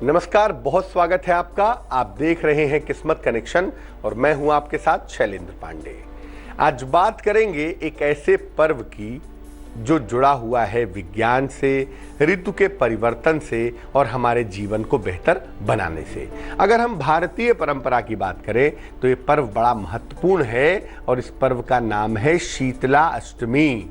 नमस्कार, बहुत स्वागत है आपका। आप देख रहे हैं किस्मत कनेक्शन और मैं हूं आपके साथ शैलेंद्र पांडे। आज बात करेंगे एक ऐसे पर्व की जो जुड़ा हुआ है विज्ञान से, ऋतु के परिवर्तन से और हमारे जीवन को बेहतर बनाने से। अगर हम भारतीय परंपरा की बात करें तो ये पर्व बड़ा महत्वपूर्ण है और इस पर्व का नाम है शीतला अष्टमी।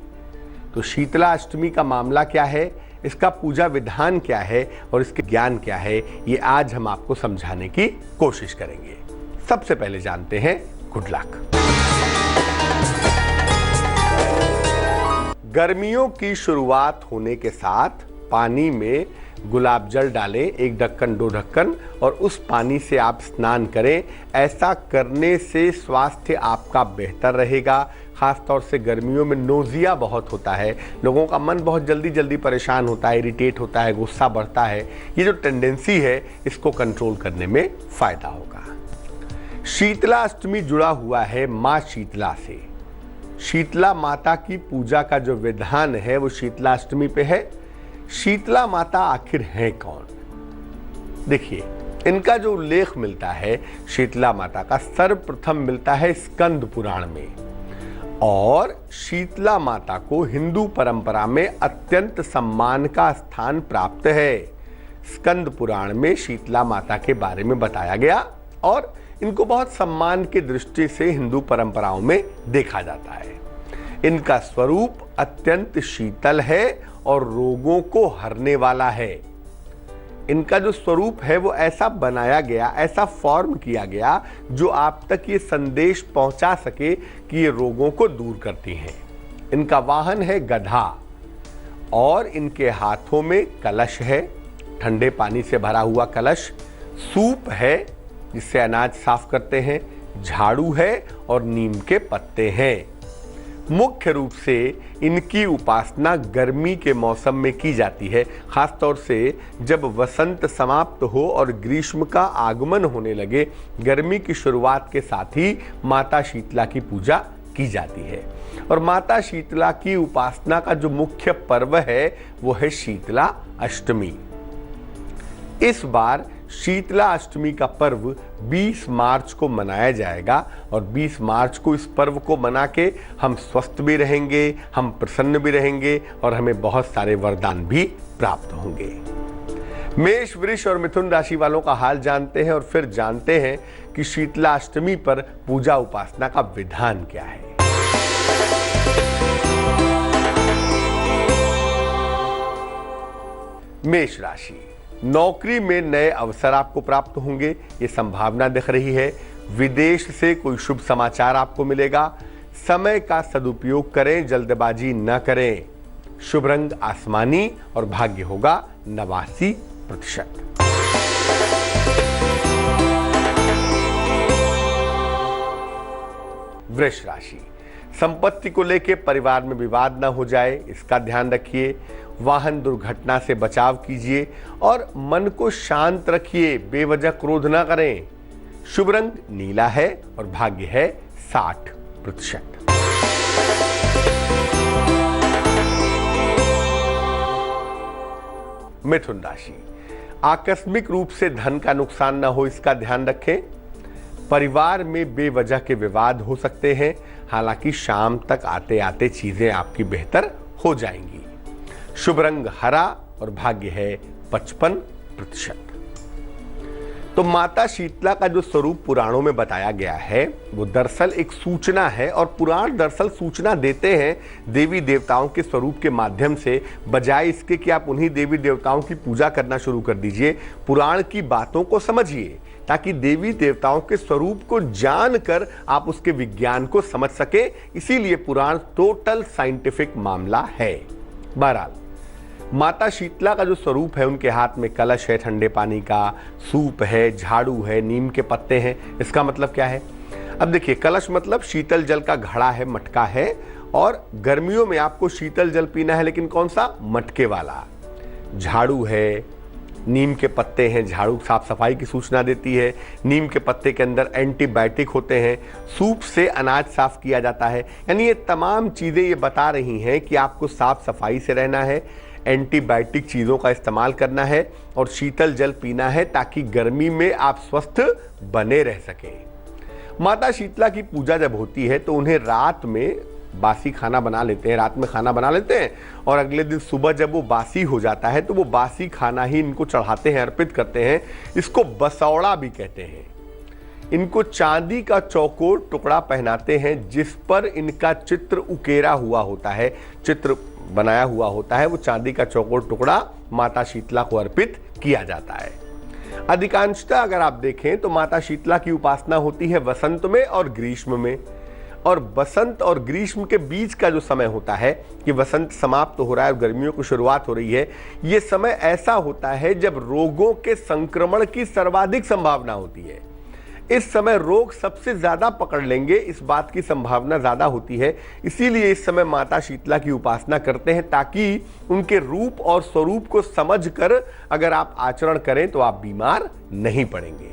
तो शीतला अष्टमी का मामला क्या है, इसका पूजा विधान क्या है और इसके ज्ञान क्या है, ये आज हम आपको समझाने की कोशिश करेंगे। सबसे पहले जानते हैं गुड लक। गर्मियों की शुरुआत होने के साथ पानी में गुलाब जल डालें, 1 ढक्कन 2 ढक्कन, और उस पानी से आप स्नान करें। ऐसा करने से स्वास्थ्य आपका बेहतर रहेगा। खास तौर से गर्मियों में नोजिया बहुत होता है, लोगों का मन बहुत जल्दी जल्दी परेशान होता है, इरिटेट होता है, गुस्सा बढ़ता है। ये जो टेंडेंसी है इसको कंट्रोल करने में फायदा होगा। शीतला अष्टमी जुड़ा हुआ है माँ शीतला से। शीतला माता की पूजा का जो विधान है वो शीतला अष्टमी पे है। शीतला माता आखिर है कौन? देखिए, इनका जो उल्लेख मिलता है शीतला माता का सर्वप्रथम मिलता है स्कंद पुराण में, और शीतला माता को हिंदू परंपरा में अत्यंत सम्मान का स्थान प्राप्त है। स्कंद पुराण में शीतला माता के बारे में बताया गया और इनको बहुत सम्मान की दृष्टि से हिंदू परंपराओं में देखा जाता है। इनका स्वरूप अत्यंत शीतल है और रोगों को हरने वाला है। इनका जो स्वरूप है वो ऐसा बनाया गया, ऐसा फॉर्म किया गया जो आप तक ये संदेश पहुंचा सके कि ये रोगों को दूर करती हैं। इनका वाहन है गधा और इनके हाथों में कलश है, ठंडे पानी से भरा हुआ कलश, सूप है जिससे अनाज साफ करते हैं, झाड़ू है और नीम के पत्ते हैं। मुख्य रूप से इनकी उपासना गर्मी के मौसम में की जाती है, खास तौर से जब वसंत समाप्त हो और ग्रीष्म का आगमन होने लगे। गर्मी की शुरुआत के साथ ही माता शीतला की पूजा की जाती है। और माता शीतला की उपासना का जो मुख्य पर्व है वो है शीतला अष्टमी। इस बार शीतला अष्टमी का पर्व 20 मार्च को मनाया जाएगा और 20 मार्च को इस पर्व को मना के हम स्वस्थ भी रहेंगे, हम प्रसन्न भी रहेंगे और हमें बहुत सारे वरदान भी प्राप्त होंगे। मेष, वृष और मिथुन राशि वालों का हाल जानते हैं और फिर जानते हैं कि शीतला अष्टमी पर पूजा उपासना का विधान क्या है। मेष राशि, नौकरी में नए अवसर आपको प्राप्त होंगे, ये संभावना दिख रही है। विदेश से कोई शुभ समाचार आपको मिलेगा। समय का सदुपयोग करें, जल्दबाजी न करें। शुभ रंग आसमानी और भाग्य होगा 89%। वृष राशि, संपत्ति को लेकर परिवार में विवाद न हो जाए, इसका ध्यान रखिए। वाहन दुर्घटना से बचाव कीजिए और मन को शांत रखिए, बेवजह क्रोध न करें। शुभ रंग नीला है और भाग्य है 60%। मिथुन राशि, आकस्मिक रूप से धन का नुकसान न हो, इसका ध्यान रखें। परिवार में बेवजह के विवाद हो सकते हैं, हालांकि शाम तक आते आते चीजें आपकी बेहतर हो जाएंगी। शुभ रंग हरा और भाग्य है 55%। तो माता शीतला का जो स्वरूप पुराणों में बताया गया है वो दरअसल एक सूचना है, और पुराण दरअसल सूचना देते हैं देवी देवताओं के स्वरूप के माध्यम से, बजाय इसके कि आप उन्हीं देवी देवताओं की पूजा करना शुरू कर दीजिए। पुराण की बातों को समझिए ताकि देवी देवताओं के स्वरूप को जानकर आप उसके विज्ञान को समझ सके। इसीलिए पुराण टोटल साइंटिफिक मामला है। बहरहाल, माता शीतला का जो स्वरूप है, उनके हाथ में कलश है ठंडे पानी का, सूप है, झाड़ू है, नीम के पत्ते हैं। इसका मतलब क्या है? अब देखिए, कलश मतलब शीतल जल का घड़ा है, मटका है, और गर्मियों में आपको शीतल जल पीना है, लेकिन कौन सा? मटके वाला। झाड़ू है, नीम के पत्ते हैं, झाड़ू साफ सफाई की सूचना देती है। नीम के पत्ते के अंदर एंटीबायोटिक होते हैं। सूप से अनाज साफ किया जाता है। यानी ये तमाम चीज़ें ये बता रही हैं कि आपको साफ सफाई से रहना है। एंटीबायोटिक चीज़ों का इस्तेमाल करना है और शीतल जल पीना है ताकि गर्मी में आप स्वस्थ बने रह सकें। माता शीतला की पूजा जब होती है तो उन्हें रात में बासी खाना बना लेते हैं, रात में खाना बना लेते हैं और अगले दिन सुबह जब वो बासी हो जाता है तो वो बासी खाना ही इनको चढ़ाते हैं, अर्पित करते हैं। इसको बसौड़ा भी कहते हैं। इनको चांदी का चौकोर टुकड़ा पहनाते हैं जिस पर इनका चित्र उकेरा हुआ होता है, चित्र बनाया हुआ होता है। वो चांदी का चौकोर टुकड़ा माता शीतला को अर्पित किया जाता है। अधिकांशतः अगर आप देखें तो माता शीतला की उपासना होती है वसंत में और ग्रीष्म में। और बसंत और ग्रीष्म के बीच का जो समय होता है कि वसंत समाप्त हो रहा है और गर्मियों की शुरुआत हो रही है, ये समय ऐसा होता है जब रोगों के संक्रमण की सर्वाधिक संभावना होती है। इस समय रोग सबसे ज्यादा पकड़ लेंगे, इस बात की संभावना ज्यादा होती है। इसीलिए इस समय माता शीतला की उपासना करते हैं ताकि उनके रूप और स्वरूप को समझकर अगर आप आचरण करें तो आप बीमार नहीं पड़ेंगे।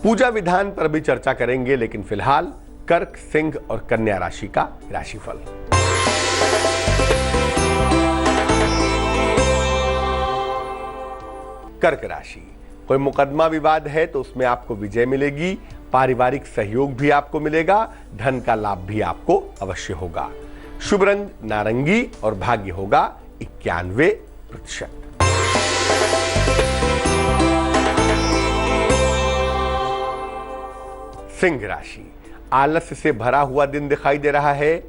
पूजा विधान पर भी चर्चा करेंगे, लेकिन फिलहाल कर्क, सिंह और कन्या राशि का राशिफल। कर्क राशि, कोई मुकदमा विवाद है तो उसमें आपको विजय मिलेगी, पारिवारिक सहयोग भी आपको मिलेगा, धन का लाभ भी आपको अवश्य होगा। शुभ रंग नारंगी और भाग्य होगा 91%। सिंह राशि, आलस्य से भरा हुआ दिन दिखाई दे रहा है।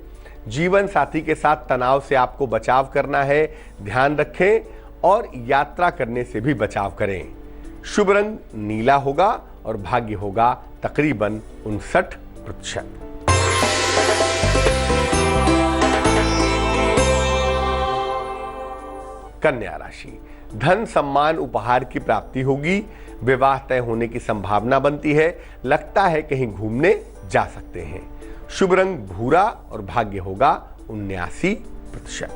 जीवन साथी के साथ तनाव से आपको बचाव करना है, ध्यान रखें और यात्रा करने से भी बचाव करें। शुभ रंग नीला होगा और भाग्य होगा तकरीबन 59%। कन्या राशि, धन सम्मान उपहार की प्राप्ति होगी, विवाह तय होने की संभावना बनती है, लगता है कहीं घूमने जा सकते हैं। शुभ रंग भूरा और भाग्य होगा 79%।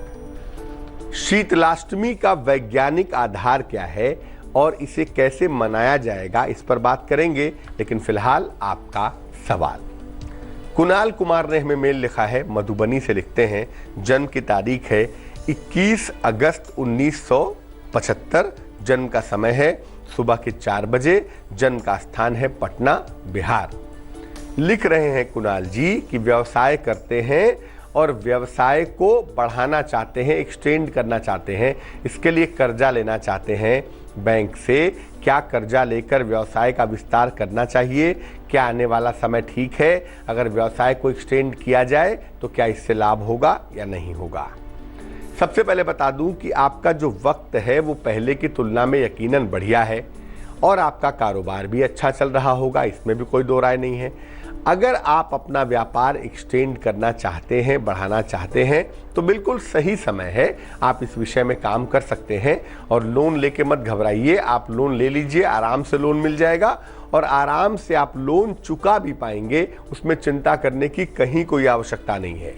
शीतलाष्टमी का वैज्ञानिक आधार क्या है और इसे कैसे मनाया जाएगा, इस पर बात करेंगे, लेकिन फिलहाल आपका सवाल। कुणाल कुमार ने हमें मेल लिखा है, मधुबनी से लिखते हैं, जन्म की तारीख है 21 अगस्त 1975, जन्म का समय है सुबह के 4 बजे, जन्म का स्थान है पटना, बिहार। लिख रहे हैं कुणाल जी कि व्यवसाय करते हैं और व्यवसाय को बढ़ाना चाहते हैं, एक्सटेंड करना चाहते हैं, इसके लिए कर्जा लेना चाहते हैं बैंक से। क्या कर्जा लेकर व्यवसाय का विस्तार करना चाहिए? क्या आने वाला समय ठीक है? अगर व्यवसाय को एक्सटेंड किया जाए तो क्या इससे लाभ होगा या नहीं होगा? सबसे पहले बता दूं कि आपका जो वक्त है वो पहले की तुलना में यकीनन बढ़िया है और आपका कारोबार भी अच्छा चल रहा होगा, इसमें भी कोई दो राय नहीं है। अगर आप अपना व्यापार एक्सटेंड करना चाहते हैं, बढ़ाना चाहते हैं, तो बिल्कुल सही समय है, आप इस विषय में काम कर सकते हैं। और लोन लेके मत घबराइए, आप लोन ले लीजिए, आराम से लोन मिल जाएगा और आराम से आप लोन चुका भी पाएंगे, उसमें चिंता करने की कहीं कोई आवश्यकता नहीं है।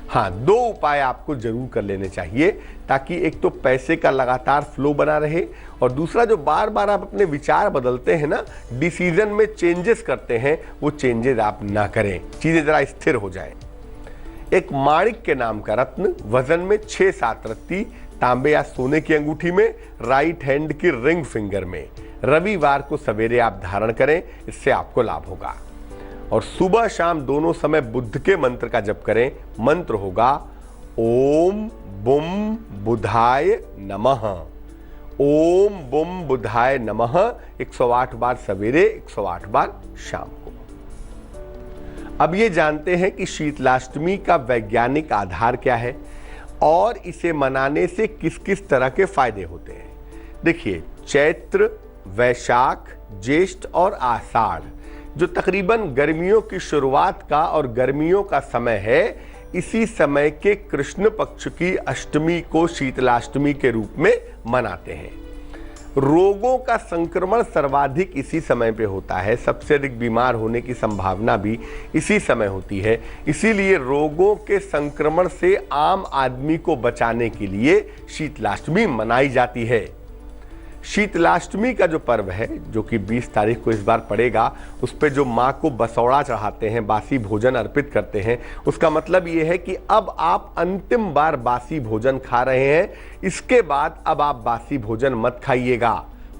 हाँ, 2 उपाय आपको जरूर कर लेने चाहिए ताकि एक तो पैसे का लगातार फ्लो बना रहे और दूसरा जो बार बार आप अपने विचार बदलते हैं ना, डिसीजन में चेंजेस करते हैं, वो चेंजेस आप ना करें, चीजें जरा स्थिर हो जाए। एक माणिक के नाम का रत्न वजन में 6-7 रत्ती तांबे या सोने की अंगूठी में, राइट हैंड की रिंग फिंगर में, रविवार को सवेरे आप धारण करें, इससे आपको लाभ होगा। और सुबह शाम दोनों समय बुद्ध के मंत्र का जप करें। मंत्र होगा ओम बुम बुधाय नमः, ओम बुम बुधाय नमः, 108 बार सवेरे, 108 बार शाम को। अब ये जानते हैं कि शीतलाष्टमी का वैज्ञानिक आधार क्या है और इसे मनाने से किस किस तरह के फायदे होते हैं। देखिए, चैत्र, वैशाख, ज्येष्ठ और आषाढ़ जो तकरीबन गर्मियों की शुरुआत का और गर्मियों का समय है, इसी समय के कृष्ण पक्ष की अष्टमी को शीतलाष्टमी के रूप में मनाते हैं। रोगों का संक्रमण सर्वाधिक इसी समय पे होता है, सबसे अधिक बीमार होने की संभावना भी इसी समय होती है। इसीलिए रोगों के संक्रमण से आम आदमी को बचाने के लिए शीतलाष्टमी मनाई जाती है। शीतलाष्टमी का जो पर्व है, जो कि 20 तारीख को इस बार पड़ेगा, उस पे जो माँ को बसौड़ा चढ़ाते हैं, बासी भोजन अर्पित करते हैं, उसका मतलब ये है कि अब आप अंतिम बार बासी भोजन खा रहे हैं। इसके बाद अब आप बासी भोजन मत खाइएगा।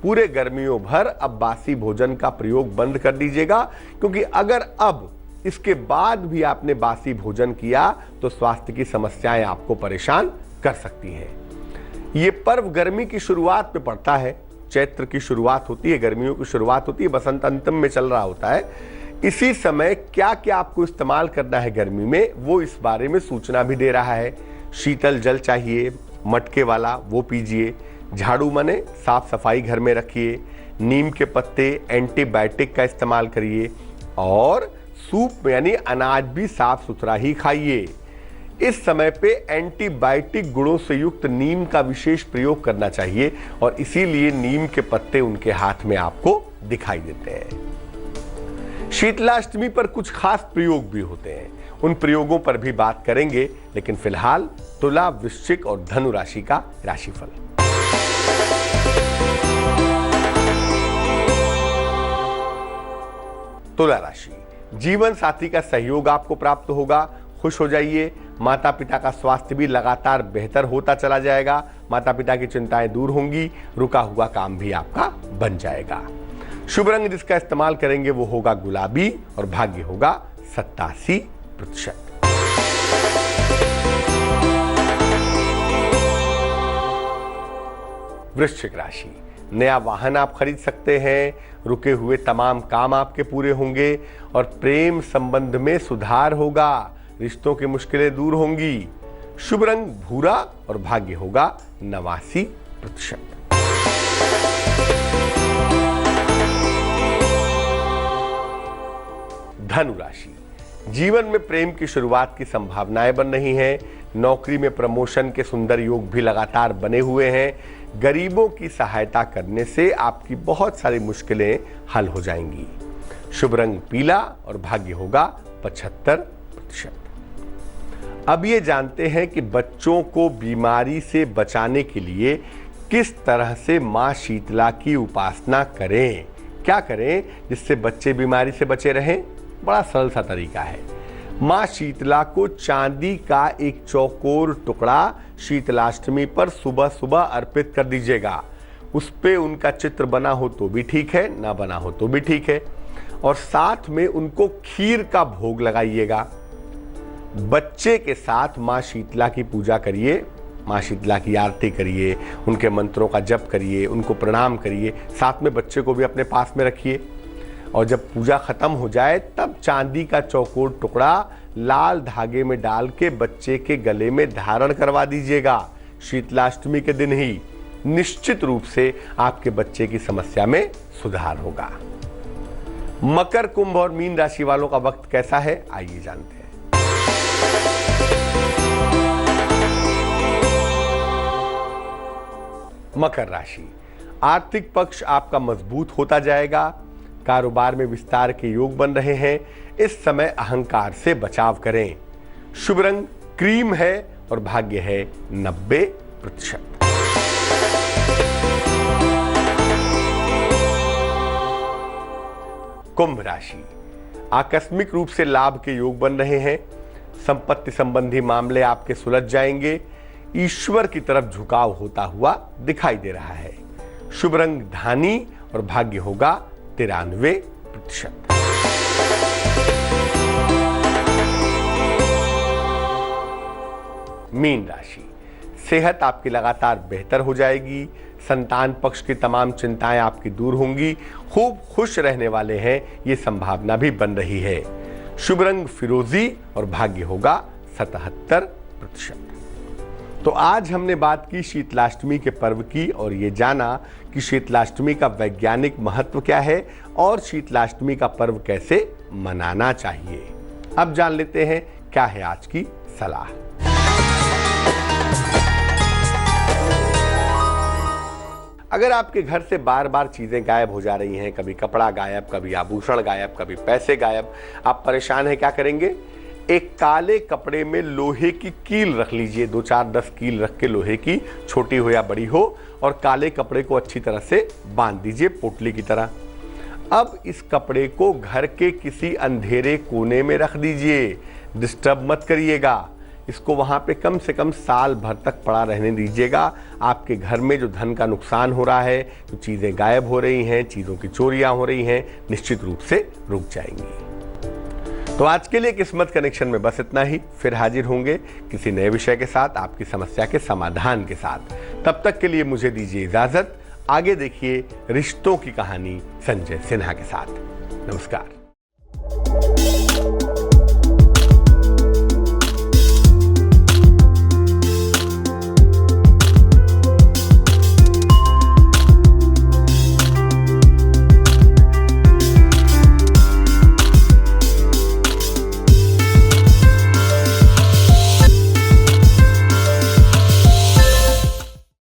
पूरे गर्मियों भर अब बासी भोजन का प्रयोग बंद कर दीजिएगा, क्योंकि अगर अब इसके बाद भी आपने बासी भोजन किया तो स्वास्थ्य की समस्याएं आपको परेशान कर सकती हैं। ये पर्व गर्मी की शुरुआत में पड़ता है, चैत्र की शुरुआत होती है, गर्मियों की शुरुआत होती है, बसंत अंतिम में चल रहा होता है। इसी समय क्या क्या आपको इस्तेमाल करना है गर्मी में, वो इस बारे में सूचना भी दे रहा है। शीतल जल चाहिए, मटके वाला, वो पीजिए। झाड़ू माने साफ सफाई घर में रखिए। नीम के पत्ते, एंटीबायोटिक का इस्तेमाल करिए। और सूप यानी अनाज भी साफ सुथरा ही खाइए। इस समय पे एंटीबायोटिक गुणों से युक्त नीम का विशेष प्रयोग करना चाहिए और इसीलिए नीम के पत्ते उनके हाथ में आपको दिखाई देते हैं। शीतलाष्टमी पर कुछ खास प्रयोग भी होते हैं, उन प्रयोगों पर भी बात करेंगे, लेकिन फिलहाल तुला, वृश्चिक और धनु राशि का राशिफल। तुला राशि, जीवन साथी का सहयोग आपको प्राप्त होगा, खुश हो जाइए। माता पिता का स्वास्थ्य भी लगातार बेहतर होता चला जाएगा। माता पिता की चिंताएं दूर होंगी, रुका हुआ काम भी आपका बन जाएगा। शुभ रंग जिसका इस्तेमाल करेंगे वो होगा गुलाबी और भाग्य होगा 87%। वृश्चिक राशि, नया वाहन आप खरीद सकते हैं, रुके हुए तमाम काम आपके पूरे होंगे और प्रेम संबंध में सुधार होगा, रिश्तों की मुश्किलें दूर होंगी। शुभ रंग भूरा और भाग्य होगा 89%। धनु राशि, जीवन में प्रेम की शुरुआत की संभावनाएं बन रही हैं। नौकरी में प्रमोशन के सुंदर योग भी लगातार बने हुए हैं। गरीबों की सहायता करने से आपकी बहुत सारी मुश्किलें हल हो जाएंगी। शुभ रंग पीला और भाग्य होगा 75%। अब ये जानते हैं कि बच्चों को बीमारी से बचाने के लिए किस तरह से मां शीतला की उपासना करें, क्या करें जिससे बच्चे बीमारी से बचे रहें। बड़ा सरल सा तरीका है। मां शीतला को चांदी का एक चौकोर टुकड़ा शीतलाष्टमी पर सुबह सुबह अर्पित कर दीजिएगा। उस पे उनका चित्र बना हो तो भी ठीक है, ना बना हो तो भी ठीक है। और साथ में उनको खीर का भोग लगाइएगा। बच्चे के साथ मां शीतला की पूजा करिए, मां शीतला की आरती करिए, उनके मंत्रों का जप करिए, उनको प्रणाम करिए। साथ में बच्चे को भी अपने पास में रखिए और जब पूजा खत्म हो जाए तब चांदी का चौकोर टुकड़ा लाल धागे में डाल के बच्चे के गले में धारण करवा दीजिएगा। शीतलाष्टमी के दिन ही निश्चित रूप से आपके बच्चे की समस्या में सुधार होगा। मकर, कुंभ और मीन राशि वालों का वक्त कैसा है, आइए जानते हैं। मकर राशि, आर्थिक पक्ष आपका मजबूत होता जाएगा। कारोबार में विस्तार के योग बन रहे हैं। इस समय अहंकार से बचाव करें। शुभ रंग क्रीम है और भाग्य है 90%। कुंभ राशि, आकस्मिक रूप से लाभ के योग बन रहे हैं। संपत्ति संबंधी मामले आपके सुलझ जाएंगे। ईश्वर की तरफ झुकाव होता हुआ दिखाई दे रहा है। शुभ रंग धानी और भाग्य होगा 93%। मीन राशि, सेहत आपकी लगातार बेहतर हो जाएगी। संतान पक्ष की तमाम चिंताएं आपकी दूर होंगी। खूब खुश रहने वाले हैं, ये संभावना भी बन रही है। शुभ रंग फिरोजी और भाग्य होगा 77%। तो आज हमने बात की शीतलाष्टमी के पर्व की और ये जाना कि शीतलाष्टमी का वैज्ञानिक महत्व क्या है और शीतलाष्टमी का पर्व कैसे मनाना चाहिए। अब जान लेते हैं क्या है आज की सलाह। अगर आपके घर से बार बार चीजें गायब हो जा रही हैं, कभी कपड़ा गायब, कभी आभूषण गायब, कभी पैसे गायब, आप परेशान हैं, क्या करेंगे? एक काले कपड़े में लोहे की कील रख लीजिए, 2-4-10 कील रख के लोहे की, छोटी हो या बड़ी हो, और काले कपड़े को अच्छी तरह से बांध दीजिए पोटली की तरह। अब इस कपड़े को घर के किसी अंधेरे कोने में रख दीजिए, डिस्टर्ब मत करिएगा। इसको वहाँ पे कम से कम साल भर तक पड़ा रहने दीजिएगा। आपके घर में जो धन का नुकसान हो रहा है, जो चीज़ें गायब हो रही हैं, चीज़ों की चोरियां हो रही हैं, निश्चित रूप से रुक जाएंगी। तो आज के लिए किस्मत कनेक्शन में बस इतना ही। फिर हाजिर होंगे किसी नए विषय के साथ, आपकी समस्या के समाधान के साथ। तब तक के लिए मुझे दीजिए इजाजत। आगे देखिए रिश्तों की कहानी संजय सिन्हा के साथ। नमस्कार।